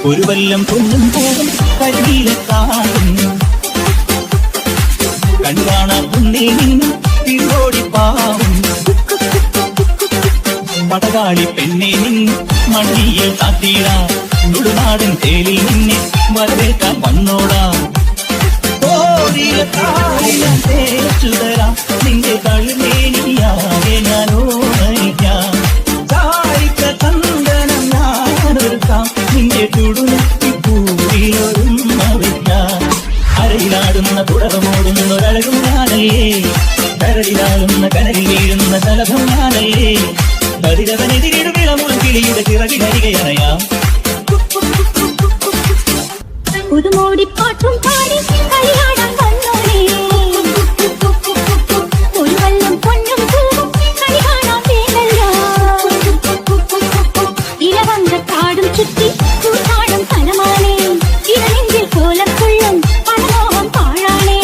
ഒരു വല്ലം പൊന്നും പോകും കരിയിലെത്താകും കൺകാണ പുണ്ണി നിന്നും തിരോടിപ്പാവും പടകാളി പെണ്ണെ നിന്നു മണിയിൽ താത്തിയിടാ നുടുനാടൻ തേലിൽ നിന്നെ വരവേൽക്കാൻ വന്നോടാ തേച്ചുതരാം നിന്റെ കളിമേനിയാകെ ഞാനോ നയിക്കാം ചാരിക്ക ചന്ദനം ഞാനൊരുക്കാം നിന്റെ ചുടുനെത്തിപ്പൂവിലൊരുമ വയ്ക്കാം അരയിലാടുന്ന തുടർമോടുന്നൊരഴകും ഞാനല്ലേ കരടിലാടുന്ന കനലിൽ വീഴുന്ന ശലഭം ഞാനല്ലേ കതിരവനെതിരിടും ഇളമുൾ കിളിയുടെ ചിറകിലരികയണയാം പുതുമോടിപ്പാട്ടും പാടി കളിയാടാൻ വന്നോളേ ഒരു വല്ലം പൊന്നും പൂവും കളി കാണാൻ വേണ്ടല്ലോ ഇലവങ്ക കാടും ചുറ്റി കൂട്ടാടും തലമാണേ ഇടനെഞ്ചിൽ കോലക്കൊള്ളും പണമോഹം പാഴാണേ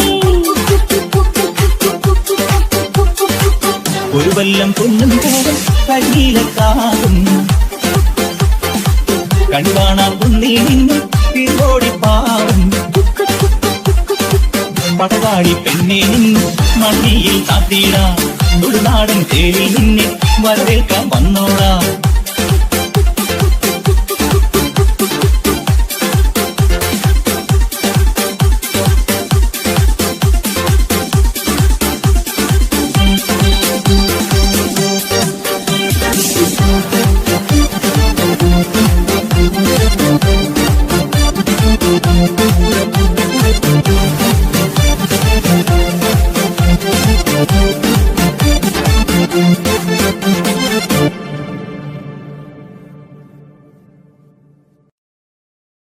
ഒരു വല്ലം പൊന്നും പൂവും കരിയിലെത്താകും കൺകാണാൻ പുണ്ണി നിന്നും തിരോടിപ്പാവും പടകാളി പെണ്ണെ നിന്നു മണിയിൽ താത്തിയിടാ നുടുനാടൻ തേലിൽ നിന്നെ വരവേൽക്കാൻ വന്നോടാ